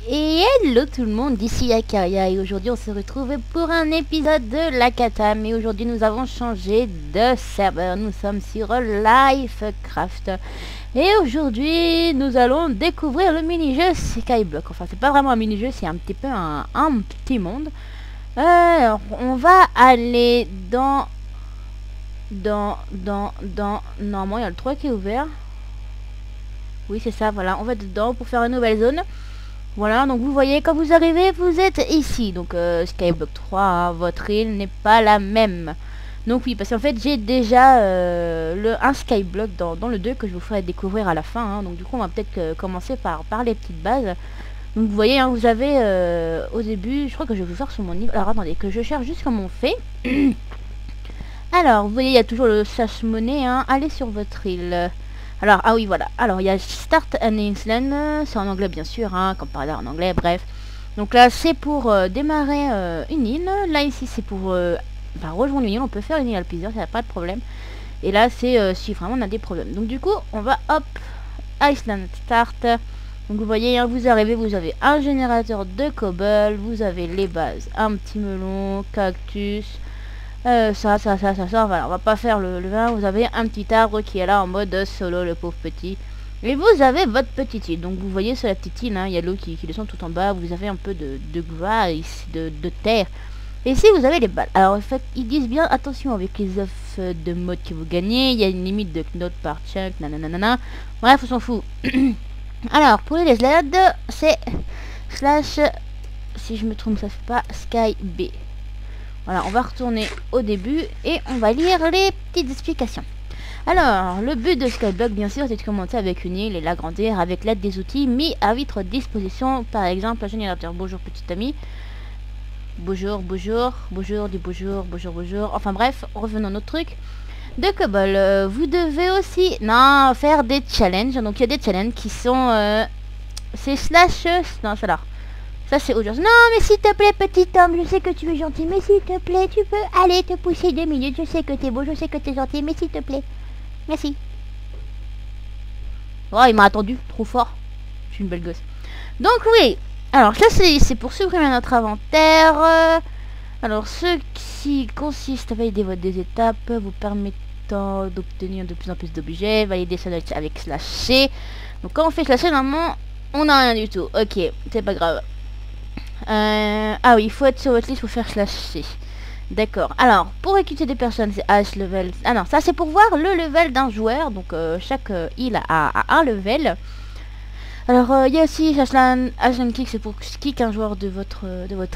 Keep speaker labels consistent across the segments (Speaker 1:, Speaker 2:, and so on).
Speaker 1: Et hello tout le monde, d'ici Akaria et aujourd'hui on se retrouve pour un épisode de la Kata. Mais aujourd'hui nous avons changé de serveur, nous sommes sur Lifecraft. Et aujourd'hui nous allons découvrir le mini-jeu Skyblock. Enfin c'est pas vraiment un mini-jeu, c'est un petit peu un petit monde. Alors on va aller dans... Normalement il y a le 3 qui est ouvert. Oui c'est ça, voilà, on va dedans pour faire une nouvelle zone. Voilà, donc vous voyez, quand vous arrivez, vous êtes ici. Donc Skyblock 3, hein, votre île n'est pas la même. Donc oui, parce qu'en fait, j'ai déjà un Skyblock dans le 2 que je vous ferai découvrir à la fin. Hein. Donc du coup, on va peut-être commencer par les petites bases. Donc vous voyez, hein, vous avez au début, je crois que je vais vous faire sur mon niveau. Alors attendez, que je cherche juste comment on fait. Alors, vous voyez, il y a toujours le slash monnaie. Hein. Allez sur votre île. Alors, ah oui, voilà. Alors, il y a Start an Island. C'est en anglais, bien sûr, hein, comme par hasard en anglais, bref. Donc là, c'est pour démarrer une île. Là, ici, c'est pour rejoindre une île. On peut faire une île à plusieurs, ça n'a pas de problème. Et là, c'est si vraiment on a des problèmes. Donc, du coup, on va, hop, Island Start. Donc, vous voyez, hein, vous arrivez, vous avez un générateur de cobble. Vous avez les bases. Un petit melon, cactus... ça, voilà, on va pas faire le vin. Vous avez un petit arbre qui est là en mode solo, le pauvre petit. Et vous avez votre petite île. Donc vous voyez sur la petite île, hein, il y a l'eau qui descend tout en bas. Vous avez un peu de graisse, de terre. Et ici vous avez les balles. Alors en fait, ils disent bien attention avec les œufs de mode que vous gagnez. Il y a une limite de knots par chunk, nanana. Bref, on s'en fout. Alors pour les sleds, c'est slash, si je me trompe, ça fait pas Sky B. Voilà, on va retourner au début et on va lire les petites explications. Alors, le but de Skyblock, bien sûr, c'est de commencer avec une île et l'agrandir avec l'aide des outils mis à votre disposition. Par exemple, un générateur. Bonjour, petit ami. Bonjour, bonjour, bonjour, dis bonjour, bonjour, bonjour. Enfin bref, revenons à notre truc. De cobble, vous devez aussi faire des challenges. Donc, il y a des challenges qui sont... c'est slash... Non, c'est là. Ça c'est autre chose. Non mais s'il te plaît petit homme, je sais que tu es gentil, mais s'il te plaît, tu peux aller te pousser 2 minutes. Je sais que t'es beau, je sais que t'es gentil, mais s'il te plaît. Merci. Oh, il m'a attendu, trop fort. Je suis une belle gosse. Donc oui, alors ça c'est pour supprimer notre inventaire. Alors ce qui consiste à valider des étapes, vous permettant d'obtenir de plus en plus d'objets. Valider ça avec slash C. Donc quand on fait slash C, normalement, on n'a rien du tout. Ok, c'est pas grave. Ah oui, il faut être sur votre liste pour faire slash C. D'accord. Alors, pour recruter des personnes, c'est H level. Ah non, ça c'est pour voir le level d'un joueur. Donc, chaque île a un level. Alors, il y a aussi Ashland Kick, c'est pour kick un joueur de votre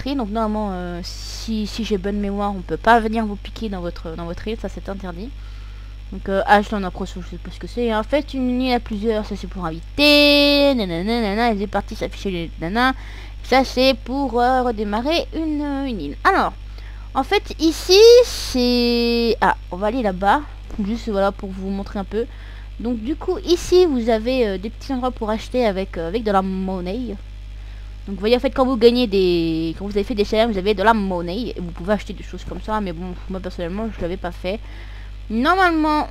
Speaker 1: île. Donc, normalement, si j'ai bonne mémoire, on peut pas venir vous piquer dans votre île. Ça, c'est interdit. Donc, Ashland approche, je sais pas ce que c'est. En fait, une île à plusieurs, ça c'est pour inviter. Nanana, les parties s'afficher les nanas. Ça c'est pour redémarrer une île. Alors, en fait ici c'est... Ah, on va aller là-bas. Juste voilà pour vous montrer un peu. Donc du coup ici vous avez des petits endroits pour acheter avec de la monnaie. Donc vous voyez en fait quand vous gagnez des... Quand vous avez fait des challenges vous avez de la monnaie. Et vous pouvez acheter des choses comme ça. Mais bon, moi personnellement je l'avais pas fait. Normalement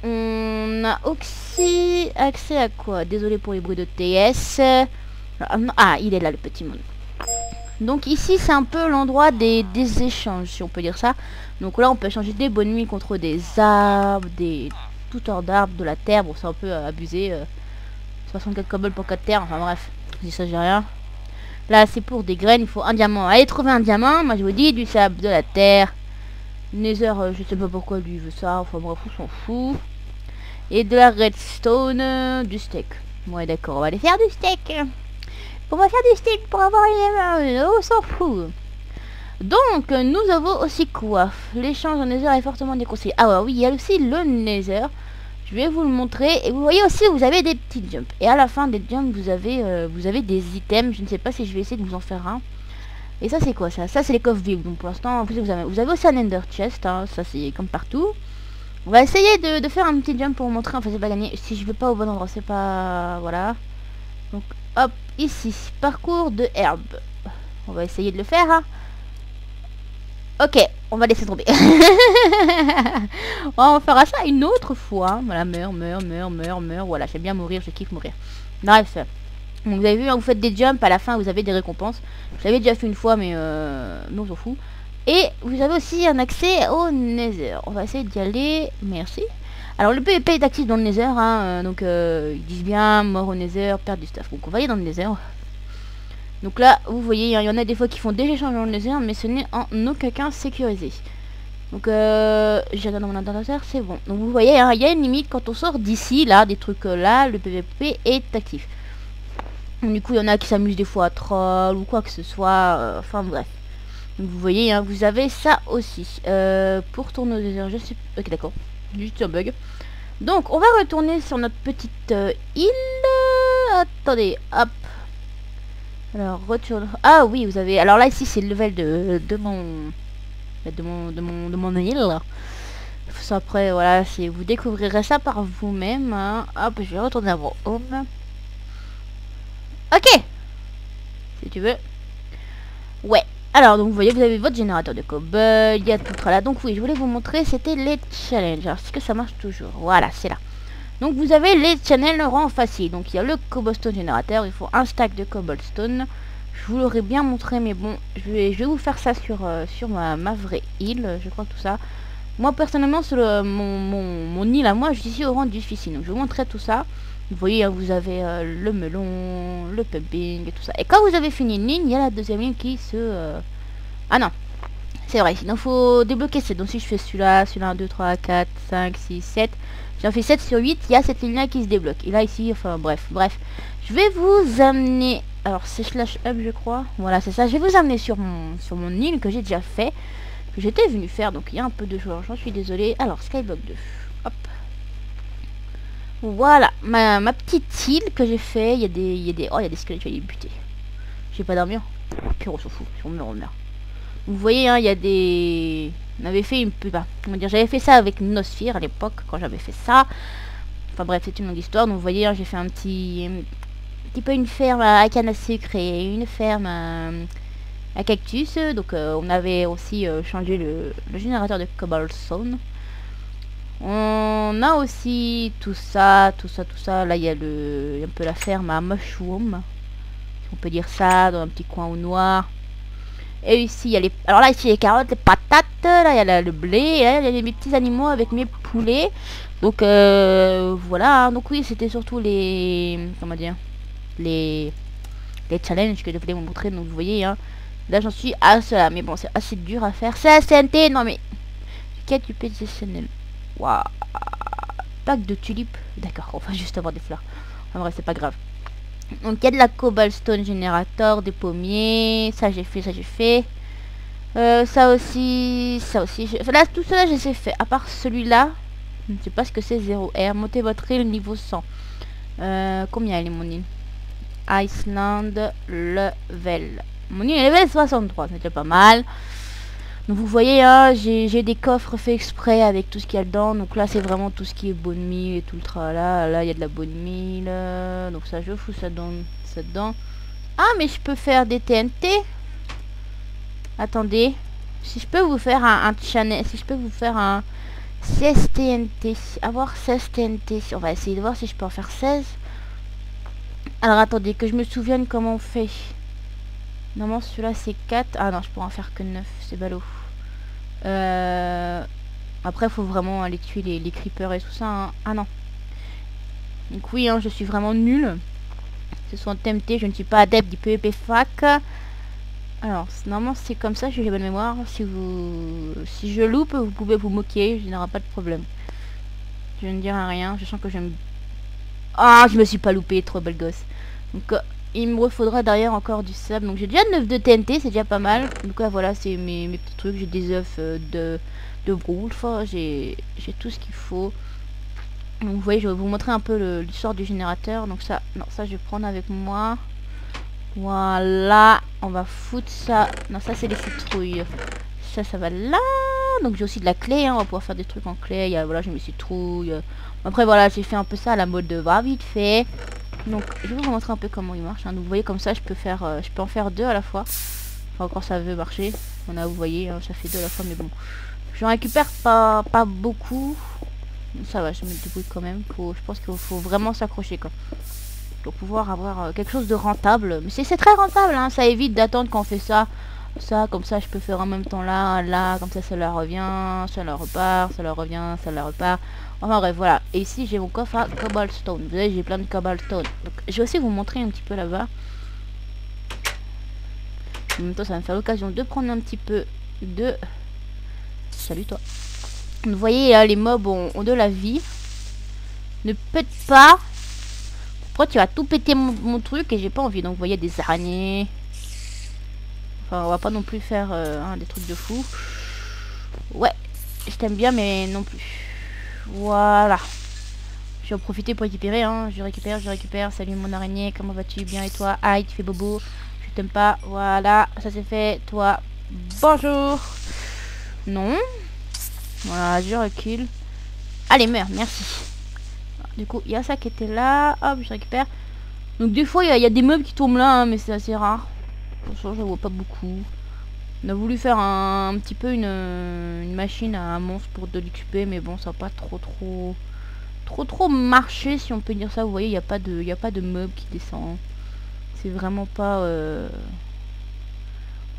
Speaker 1: on a aussi accès à quoi? Désolé pour les bruits de TS. Ah, il est là le petit monde. Donc ici c'est un peu l'endroit des échanges si on peut dire ça. Donc là on peut échanger des bonnes nuits contre des arbres, tout ordre d'arbres, de la terre. Bon c'est un peu abusé. 64 cobble pour 4 terres, enfin bref, je dis ça j'ai rien. Là c'est pour des graines, il faut un diamant. Allez trouver un diamant, moi je vous dis du sable, de la terre. Nether, je sais pas pourquoi lui veut ça, enfin bref on s'en fout. Et de la redstone, du steak. Ouais d'accord, on va aller faire du steak. On va faire du steak pour avoir une... on s'en fout. Donc, nous avons aussi quoi? L'échange en Nether est fortement déconseillé. Ah ouais, oui, il y a aussi le Nether. Je vais vous le montrer. Et vous voyez aussi, vous avez des petits jumps. Et à la fin des jumps, vous avez des items. Je ne sais pas si je vais essayer de vous en faire un. Et ça, c'est quoi ça? Ça, c'est les coffres vives. Donc, pour l'instant, en plus, vous avez aussi un Ender Chest. Hein. Ça, c'est comme partout. On va essayer de faire un petit jump pour vous montrer. Enfin, c'est pas gagné. Si je vais pas au bon endroit, c'est pas... Voilà. Donc, hop, ici, parcours de herbe. On va essayer de le faire. Hein. Ok, on va laisser tomber. On fera ça une autre fois. Voilà, meurs. Voilà, j'aime bien mourir, je kiffe mourir. Bref. Donc vous avez vu, hein, vous faites des jumps, à la fin vous avez des récompenses. Je l'avais déjà fait une fois, mais on s'en fout. Et vous avez aussi un accès au Nether. On va essayer d'y aller. Merci. Alors le PvP est actif dans le Nether, hein, donc ils disent bien mort au Nether, perdre du stuff. Donc on va y aller dans le Nether. Donc là, vous voyez, il y en a des fois qui font des échanges dans le Nether, mais ce n'est en aucun cas sécurisé. Donc j'ai regardé dans mon ordinateur, c'est bon. Donc vous voyez, hein, il y a une limite quand on sort d'ici, là, des trucs là, le PvP est actif. Donc, du coup, il y en a qui s'amusent des fois à troll ou quoi que ce soit, enfin bref. Donc vous voyez, hein, vous avez ça aussi. Pour tourner au désert, je sais... Ok, d'accord. Juste un bug. Donc, on va retourner sur notre petite île. Attendez, hop. Alors, retourne... Ah oui, vous avez... Alors là, ici, c'est le level de mon île. Ça, après, voilà, vous découvrirez ça par vous-même. Hein. Hop, je vais retourner à mon home. Ok. Si tu veux. Ouais. Alors, donc, vous voyez, vous avez votre générateur de cobble. Il y a tout là. Donc, oui, je voulais vous montrer, c'était les challenges. Alors, est-ce que ça marche toujours? Voilà, c'est là. Donc, vous avez les challenges rang facile. Donc, il y a le cobblestone générateur. Il faut un stack de cobblestone. Je vous l'aurais bien montré, mais bon, je vais vous faire ça sur ma vraie île. Je crois que tout ça. Moi, personnellement, sur mon île à moi, je suis ici au rang difficile. Donc, je vous montrerai tout ça. Vous voyez, hein, vous avez le melon, le pumping et tout ça. Et quand vous avez fini une ligne, il y a la deuxième ligne qui se... Ah non, c'est vrai, sinon il faut débloquer 7. Donc si je fais celui-là, 1, 2, 3, 4, 5, 6, 7. J'en fais 7 sur 8, il y a cette ligne-là qui se débloque. Et là, ici, enfin bref. Je vais vous amener... Alors c'est slash up, je crois. Voilà, c'est ça. Je vais vous amener sur mon île que j'ai déjà fait. Que j'étais venu faire, donc il y a un peu de joueurs. J'en suis désolé. Alors, Skyblock 2. Hop. Voilà, ma petite île que j'ai fait, il y a des squelettes, je vais les buter. J'ai pas d'armure. Puis on s'en fout, on meurt. Vous voyez, hein, il y a des... On avait fait une pub, comment dire, j'avais fait ça avec Nosphere à l'époque, quand j'avais fait ça. Enfin bref, c'est une longue histoire. Donc vous voyez, hein, j'ai fait un petit peu une ferme à canne à sucre et une ferme à cactus. Donc on avait aussi changé le générateur de cobblestone. On a aussi tout ça. Là, il y a un peu la ferme à mushroom. On peut dire ça, dans un petit coin au noir. Et ici, il y a les... Alors là, ici, les carottes, les patates. Là, il y a le blé. Et là, il y a mes petits animaux avec mes poulets. Donc, voilà. Donc, oui, c'était surtout les... Comment dire? Les challenges que je voulais vous montrer. Donc, vous voyez, hein. Là, j'en suis à cela. Mais bon, c'est assez dur à faire. C'est SNT. Non, mais... Qu'est-ce que tu peux dire? Waouh, pack de tulipes. D'accord, on va juste avoir des fleurs. En vrai, c'est pas grave. Donc, il y a de la cobblestone générateur, des pommiers. Ça, j'ai fait. Ça aussi. Là, tout cela, je les ai fait. À part celui-là, je ne sais pas ce que c'est 0R. Montez votre île niveau 100. Combien elle est, mon île? Iceland level. Mon île est level 63. C'était pas mal. Donc vous voyez, hein, j'ai des coffres faits exprès avec tout ce qu'il y a dedans. Donc là, c'est vraiment tout ce qui est bonne mille et tout le tralala. Là, il y a de la bonne mille. Donc ça, je fous ça dedans. Ah, mais je peux faire des TNT. Attendez. Si je peux vous faire un channel, si je peux vous faire un 16 TNT. Avoir 16 TNT. On va essayer de voir si je peux en faire 16. Alors attendez, que je me souvienne comment on fait. Normalement, celui-là, c'est 4. Ah non, je pourrais en faire que 9. C'est ballot. Après, il faut vraiment aller tuer les creepers et tout ça. Hein. Ah non. Donc oui, hein, je suis vraiment nulle. Ce sont TMT, je ne suis pas adepte du PvP fac. Alors, normalement, c'est comme ça, j'ai bonne mémoire. Si je loupe, vous pouvez vous moquer, je n'aurai pas de problème. Je ne dirai rien, je sens que j'aime... Ah, je me suis pas loupé, trop belle gosse. Donc... il me faudra derrière encore du sable. Donc j'ai déjà 9 de TNT, c'est déjà pas mal. Donc là, voilà, c'est mes petits trucs. J'ai des œufs de wolf. J'ai tout ce qu'il faut. Donc vous voyez, je vais vous montrer un peu l'histoire du générateur. Donc ça, non, ça je vais prendre avec moi. Voilà, on va foutre ça. Non, ça c'est les citrouilles. Ça va là. Donc j'ai aussi de la clé, hein. On va pouvoir faire des trucs en clé. Voilà, j'ai mes citrouilles. Après voilà, j'ai fait un peu ça à la mode de va vite fait. Donc je vais vous montrer un peu comment il marche, hein. Donc, vous voyez, comme ça je peux en faire 2 à la fois. Enfin, encore ça veut marcher. Vous voyez, hein, ça fait 2 à la fois, mais bon, je récupère pas beaucoup. Ça va, je me débrouille quand même. Je pense qu'il faut vraiment s'accrocher, quoi. pour pouvoir avoir quelque chose de rentable. Mais c'est très rentable, hein, ça évite d'attendre qu'on fait ça. Ça, comme ça, je peux faire en même temps là, comme ça leur revient, ça leur repart, ça leur revient, ça leur repart. Enfin bref, voilà. Et ici, j'ai mon coffre à cobblestone. Vous voyez, j'ai plein de cobblestone. Donc, je vais aussi vous montrer un petit peu là-bas. En même temps, ça va me faire l'occasion de prendre un petit peu de... Salut toi. Vous voyez, là, les mobs ont de la vie. Ne pète pas. Pourquoi tu vas tout péter mon truc et j'ai pas envie. Donc, vous voyez, des araignées. Enfin, on va pas non plus faire des trucs de fou. Ouais, je t'aime bien, mais non plus. Voilà. Je vais en profiter pour récupérer, hein. Je récupère. Salut mon araignée, comment vas-tu? Bien et toi? Aïe, tu fais bobo. Je t'aime pas. Voilà, ça c'est fait. Toi, bonjour. Non. Voilà, je recule. Allez, meurs, merci. Du coup, il y a ça qui était là. Hop, je récupère. Donc des fois, il y a des meubles qui tombent là, hein, mais c'est assez rare. Pour ça, je vois pas beaucoup. On a voulu faire un petit peu une machine à un monstre pour de l'XP, mais bon, ça n'a pas trop marché, si on peut dire ça. Vous voyez, il n'y a pas de meuble qui descend. C'est vraiment pas...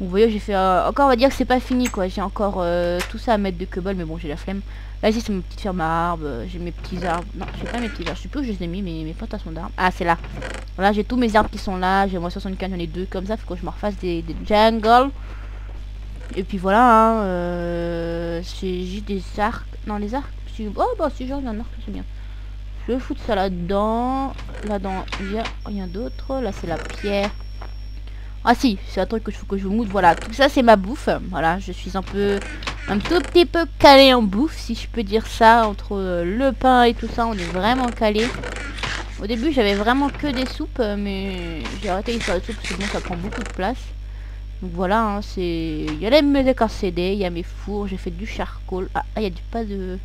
Speaker 1: Vous voyez, j'ai fait... encore, on va dire que c'est pas fini, quoi. J'ai encore tout ça à mettre de cobble, mais bon, j'ai la flemme. Là, ici, c'est ma petite ferme à arbres. J'ai mes petits arbres. Non, j'ai pas mes petits arbres. Je sais plus où je les ai mis, mes plantations d'arbres. Ah, c'est là. Voilà, j'ai tous mes arbres qui sont là. J'ai moi 64, j'en ai 2. Comme ça, faut que je me refasse des jungles. Et puis voilà, hein, j'ai des arcs. Non, les arcs. Oh, bah, si j'ai un arc, c'est bien. Je vais foutre ça là-dedans. Là-dedans, il y a rien d'autre. Là, c'est la pierre. Ah si, c'est un truc que je faut que je vous montre. Voilà, tout ça c'est ma bouffe. Voilà, je suis un tout petit peu calé en bouffe, si je peux dire ça. Entre le pain et tout ça, on est vraiment calé. Au début, j'avais vraiment que des soupes, mais j'ai arrêté de faire des soupes parce que bon, ça prend beaucoup de place. Donc voilà, hein, c'est... Il y a les musiques en CD, il y a mes fours, j'ai fait du charcoal. Ah, il y a pas de...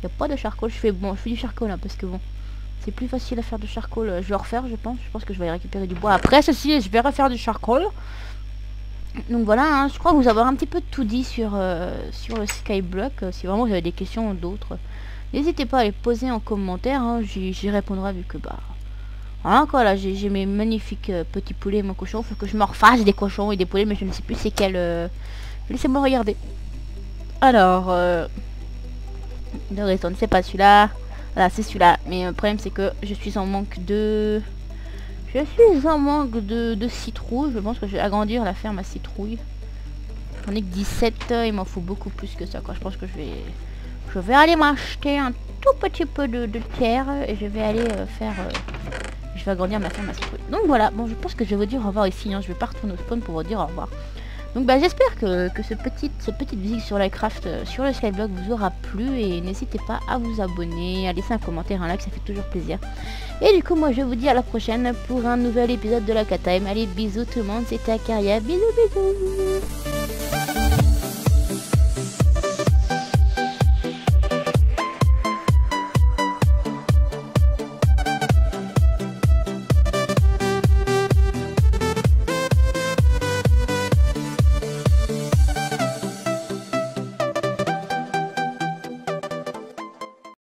Speaker 1: Il y a pas de charcoal, je fais du charcoal hein, parce que bon... C'est plus facile à faire du charcoal. Je vais refaire, je pense. Je pense que je vais récupérer du bois. Après, ceci, je vais refaire du charcoal. Donc voilà, hein, je crois vous avoir un petit peu tout dit sur le Skyblock. Si vraiment vous avez des questions ou d'autres, n'hésitez pas à les poser en commentaire. Hein, j'y répondrai vu que bah... Voilà quoi, là j'ai mes magnifiques petits poulets et mon cochon. Faut que je me refasse des cochons et des poulets, mais je ne sais plus c'est quel... Laissez-moi regarder. Alors... De raison, c'est pas celui-là. Voilà, c'est celui-là. Mais le problème, c'est que je suis en manque de... citrouilles. Je pense que je vais agrandir la ferme à citrouilles. J'en ai que 17. Il m'en faut beaucoup plus que ça, quoi. Je pense que je vais aller m'acheter un tout petit peu de terre. Et je vais aller je vais agrandir ma ferme à citrouilles. Donc voilà. Bon, je pense que je vais vous dire au revoir ici. Hein. Je vais pas retourner au spawn pour vous dire au revoir. Donc bah j'espère que cette petite visite sur Minecraft sur le Skyblock vous aura plu et n'hésitez pas à vous abonner, à laisser un commentaire, un like, ça fait toujours plaisir. Et du coup moi je vous dis à la prochaine pour un nouvel épisode de la Cat Time. Allez bisous tout le monde, c'était Akaria, bisous bisous.